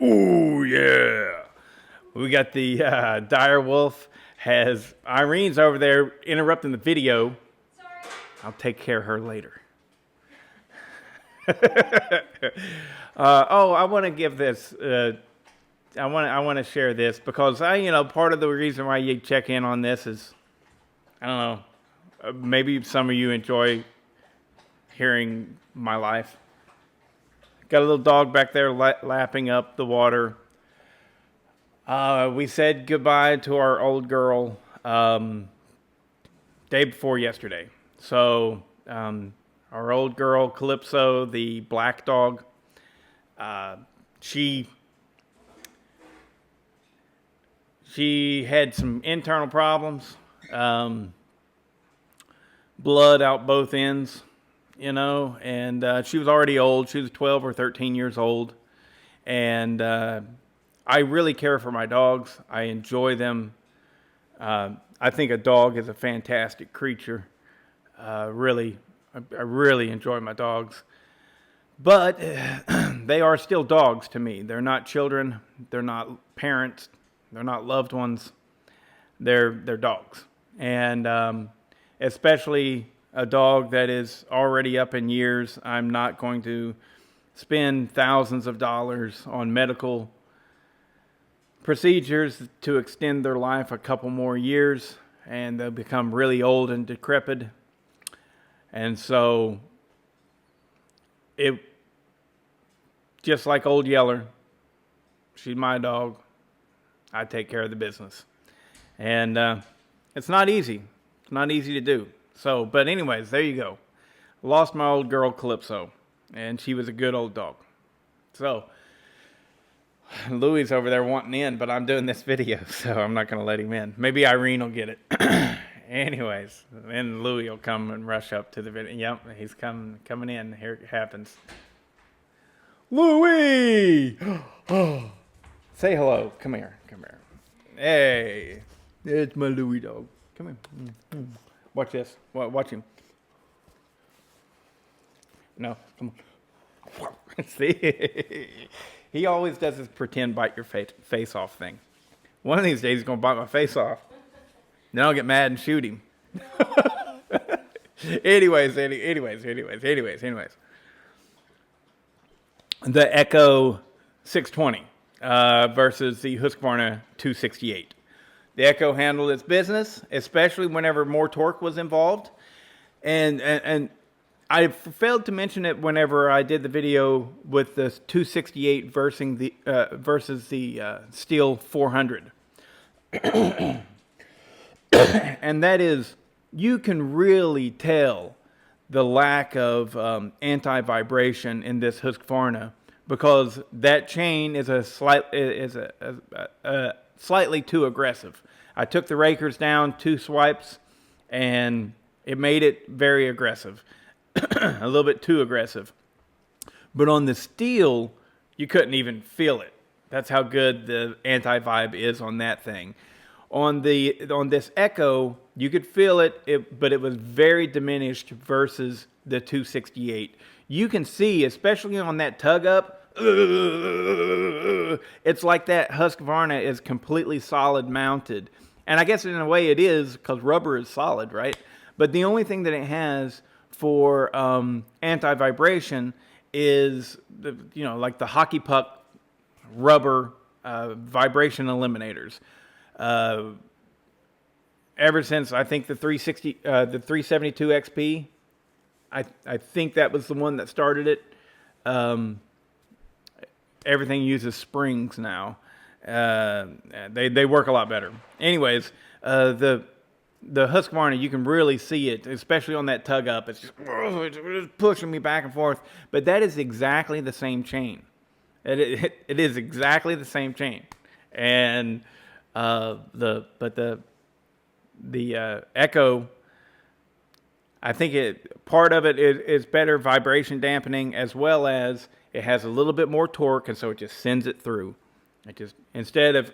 Ooh, yeah. We got the dire wolf. Has Irene's over there interrupting the video. Sorry. I'll take care of her later. I want to give this. I want to share this because part of the reason why you check in on this is, I don't know, maybe some of you enjoy hearing my life. Got a little dog back there lapping up the water. We said goodbye to our old girl day before yesterday. So our old girl, Calypso, the black dog, she had some internal problems, blood out both ends, and she was already old. She was 12 or 13 years old, and I really care for my dogs. I enjoy them. I think a dog is a fantastic creature. I really enjoy my dogs. But they are still dogs to me. They're not children. They're not parents. They're not loved ones. They're dogs. And especially a dog that is already up in years, I'm not going to spend thousands of dollars on medical procedures to extend their life a couple more years, and they'll become really old and decrepit. And so it, just like Old Yeller, she's my dog. I take care of the business. And it's not easy. It's not easy to do. So, but anyways, there you go. Lost my old girl, Calypso, and she was a good old dog. So Louis is over there wanting in, but I'm doing this video, so I'm not going to let him in. Maybe Irene will get it. Anyways, then Louis will come and rush up to the video. Yep, he's coming in. Here it happens. Louis! Say hello. Come here. Hey, it's my Louis dog. Come here. Watch this. Watch him. No, come on. See? He always does this pretend bite your face off thing. One of these days he's going to bite my face off. Then I'll get mad and shoot him. Anyways. The Echo 620 versus the Husqvarna 268. The Echo handled its business, especially whenever more torque was involved. And I failed to mention it whenever I did the video with the 268 versus the Steel 400. And that is, you can really tell the lack of anti-vibration in this Husqvarna because that chain is slightly too aggressive. I took the rakers down 2 swipes and it made it very aggressive. A little bit too aggressive. But on the steel, you couldn't even feel it. That's how good the anti-vibe is on that thing. On this Echo, you could feel it, but it was very diminished versus the 268. You can see, especially on that tug up, it's like that Husqvarna is completely solid mounted. And I guess in a way it is, because rubber is solid, right? But the only thing that it has for anti-vibration is like the hockey puck rubber vibration eliminators. Uh, ever since I think the 372 XP, I think that was the one that started it. Everything uses springs now. They work a lot better. Anyways, the Husqvarna, you can really see it, especially on that tug up. It's just pushing me back and forth. But that is exactly the same chain. It is exactly the same chain. And the Echo, I think part of it is better vibration dampening, as well as it has a little bit more torque, and so it just sends it through. It just, instead of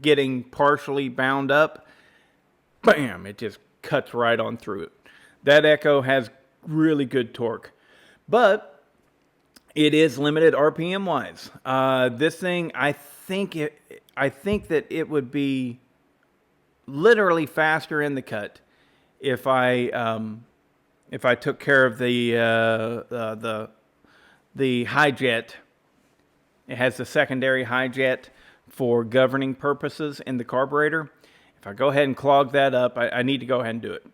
getting partially bound up, bam, it just cuts right on through it. That Echo has really good torque, but it is limited RPM wise. This thing, I think that it would be literally faster in the cut if I took care of the high jet. It has the secondary high jet for governing purposes in the carburetor. If I go ahead and clog that up, I need to go ahead and do it.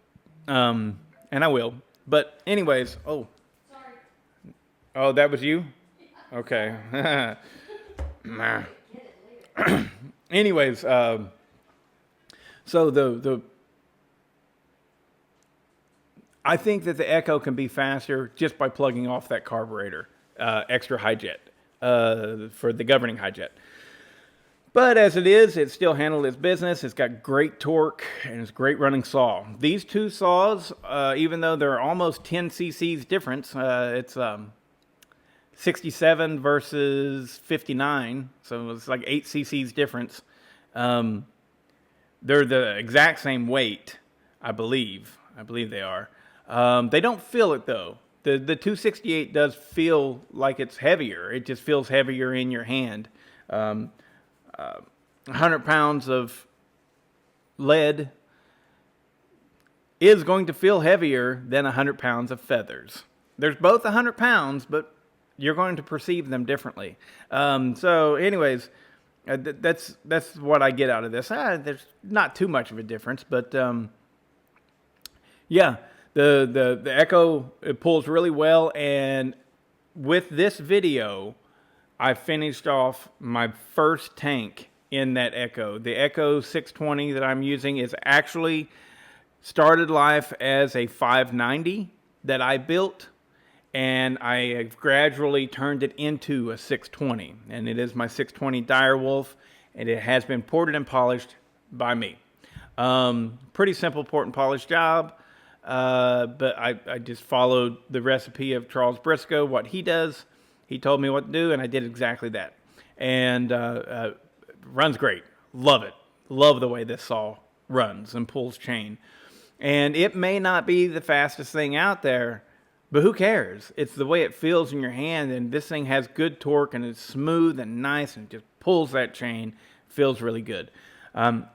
And I will. But anyways, oh, that was you? Okay. Anyways, so I think that the Echo can be faster just by plugging off that carburetor, extra high jet, for the governing high jet. But as it is, it still handled its business. It's got great torque, and it's a great running saw. These two saws, even though they're almost 10 cc's difference, it's 67 versus 59, so it's like 8 cc's difference. They're the exact same weight, I believe. I believe they are. They don't feel it, though. The 268 does feel like it's heavier. It just feels heavier in your hand. 100 pounds of lead is going to feel heavier than 100 pounds of feathers. There's both 100 pounds, but you're going to perceive them differently. So anyways, that's what I get out of this. There's not too much of a difference, but yeah, the Echo, it pulls really well. And with this video, I finished off my first tank in that Echo. The Echo 620 that I'm using is actually started life as a 590 that I built, and I have gradually turned it into a 620. And it is my 620 Direwolf, and it has been ported and polished by me. Pretty simple port and polish job, but I just followed the recipe of Charles Briscoe, what he does. He told me what to do, and I did exactly that. And runs great. Love it. Love the way this saw runs and pulls chain. And it may not be the fastest thing out there, but who cares? It's the way it feels in your hand, and this thing has good torque, and it's smooth and nice, and just pulls that chain. Feels really good.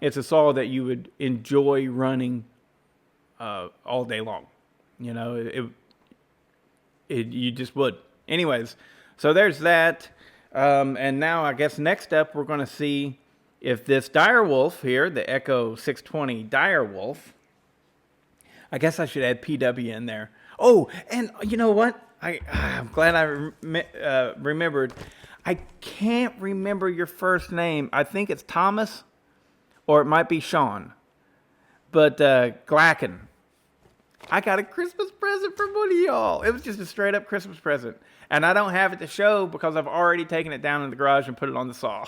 It's a saw that you would enjoy running all day long. You know, you just would. Anyways, so there's that. And now I guess next up we're going to see if this Direwolf here, the Echo 620 Direwolf, I guess I should add PW in there. Oh, and you know what? I'm glad I remembered. I can't remember your first name. I think it's Thomas, or it might be Sean. But Glacken. I got a Christmas present from one of y'all. It was just a straight up Christmas present. And I don't have it to show because I've already taken it down in the garage and put it on the saw.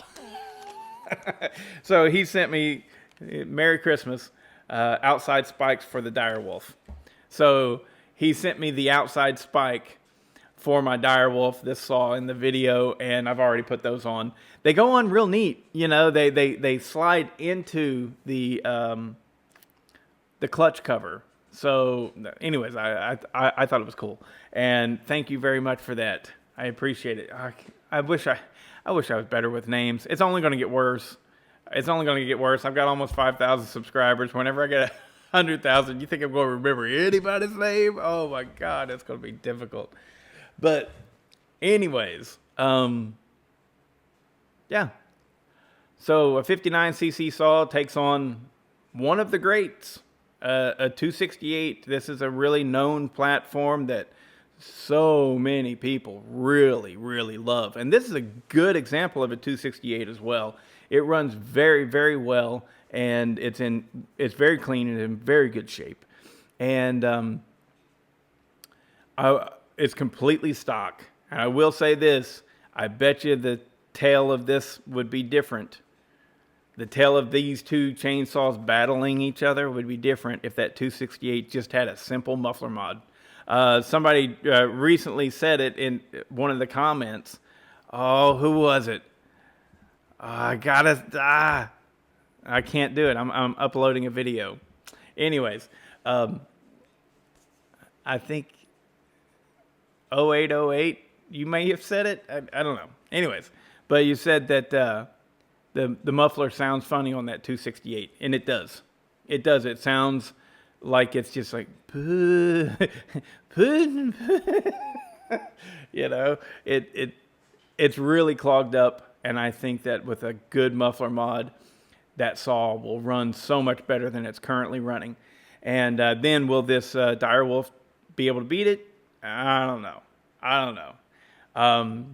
So he sent me, Merry Christmas, outside spikes for the Direwolf. So he sent me the outside spike for my Direwolf, this saw in the video, and I've already put those on. They go on real neat. You know, they slide into the clutch cover. So anyways, I thought it was cool, and thank you very much for that. I appreciate it. I wish I was better with names. It's only going to get worse. It's only going to get worse. I've got almost 5,000 subscribers. Whenever I get 100,000, you think I'm going to remember anybody's name? Oh my God, that's going to be difficult. But anyways, yeah. So a 59cc saw takes on one of the greats, a 268. This is a really known platform that so many people really, really love. And this is a good example of a 268 as well. It runs very, very well, and it's very clean and in very good shape. And it's completely stock. And I will say this, I bet you the tail of this would be different. The tail of these two chainsaws battling each other would be different if that 268 just had a simple muffler mod. Somebody recently said it in one of the comments. Oh, who was it? I can't do it. I'm uploading a video. Anyways, I think 0808, you may have said it. I don't know. Anyways, but you said that the muffler sounds funny on that 268, and it does. It does. It sounds like it's just like, you know, it's really clogged up, and I think that with a good muffler mod, that saw will run so much better than it's currently running. And then will this Direwolf be able to beat it? I don't know.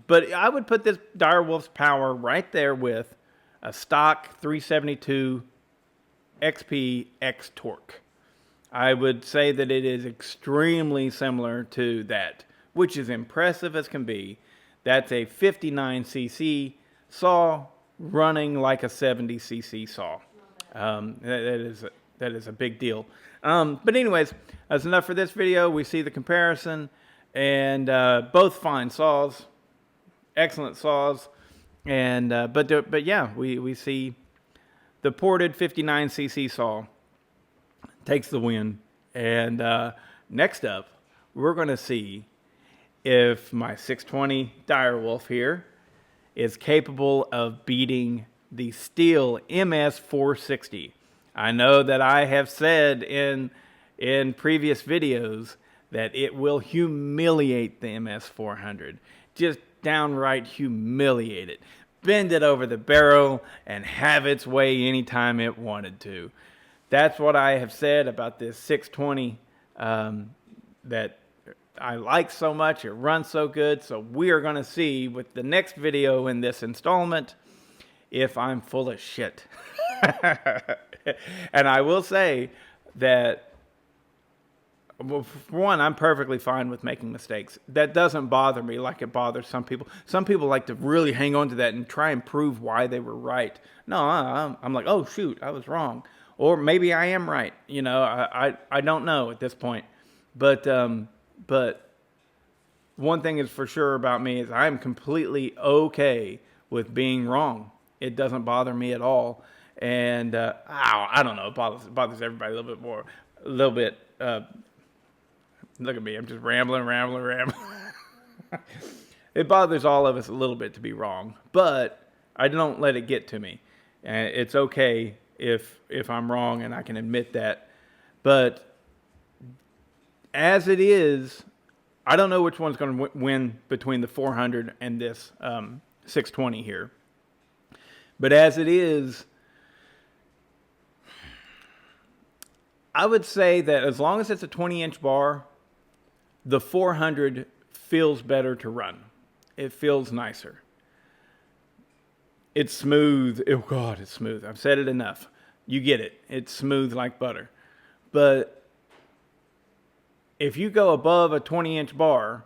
But I would put this Direwolf's power right there with a stock 372 XP X torque. I would say that it is extremely similar to that, which is impressive as can be. That's a 59cc saw running like a 70cc saw. That is a big deal. But anyways, that's enough for this video. We see the comparison, and both fine saws, excellent saws, and but yeah, we see the ported 59cc saw takes the win. And next up, we're going to see if my 620 Direwolf here is capable of beating the Steel MS460. I know that I have said in previous videos that it will humiliate the MS400. Just downright humiliate it. Bend it over the barrel and have its way anytime it wanted to. That's what I have said about this 620 that I like so much. It runs so good. So we are going to see with the next video in this installment if I'm full of shit. And I will say that, well, for one, I'm perfectly fine with making mistakes. That doesn't bother me like it bothers some people. Some people like to really hang on to that and try and prove why they were right. No, I'm like, oh, shoot, I was wrong. Or maybe I am right. You know, I don't know at this point. But one thing is for sure about me is I'm completely okay with being wrong. It doesn't bother me at all. And I don't know, it bothers everybody a little bit more. A little bit. Look at me, I'm just rambling. It bothers all of us a little bit to be wrong, but I don't let it get to me. And it's okay if I'm wrong, and I can admit that. But as it is, I don't know which one's going to win between the 400 and this 620 here. But as it is, I would say that as long as it's a 20-inch bar, the 400 feels better to run. It feels nicer. It's smooth. Oh, God, it's smooth. I've said it enough. You get it. It's smooth like butter. But if you go above a 20-inch bar,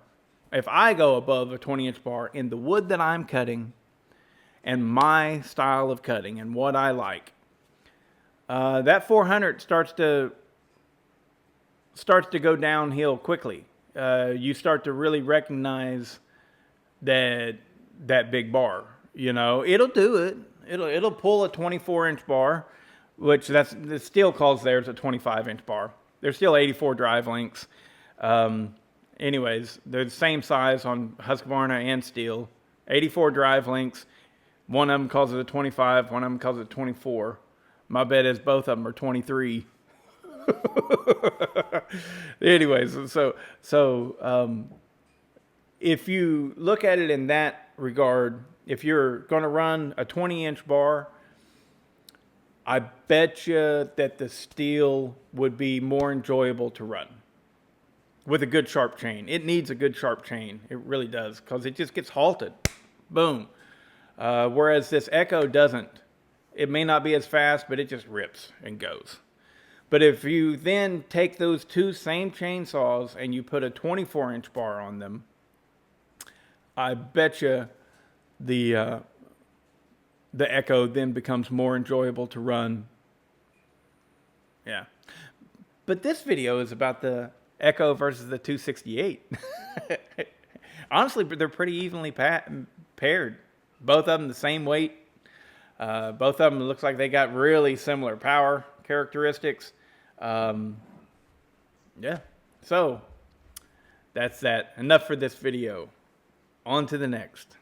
if I go above a 20-inch bar in the wood that I'm cutting and my style of cutting and what I like, that 400 starts to go downhill quickly. You start to really recognize that big bar. You know, it'll do it. It'll pull a 24-inch bar, which the steel calls theirs a 25-inch bar. They're still 84 drive links. Anyways, they're the same size on Husqvarna and steel. 84 drive links. One of them calls it a 25. One of them calls it 24. My bet is both of them are 23. Anyways, so if you look at it in that regard, if you're going to run a 20-inch bar I bet you that the steel would be more enjoyable to run with a good sharp chain. It needs a good sharp chain. It really does, because it just gets halted. Boom. Whereas this Echo doesn't. It may not be as fast, but it just rips and goes. But if you then take those two same chainsaws and you put a 24-inch bar on them, I bet you the Echo then becomes more enjoyable to run. Yeah. But this video is about the Echo versus the 268. Honestly, they're pretty evenly paired. Both of them the same weight. Both of them looks like they got really similar power characteristics. Yeah. So that's that. Enough for this video. On to the next.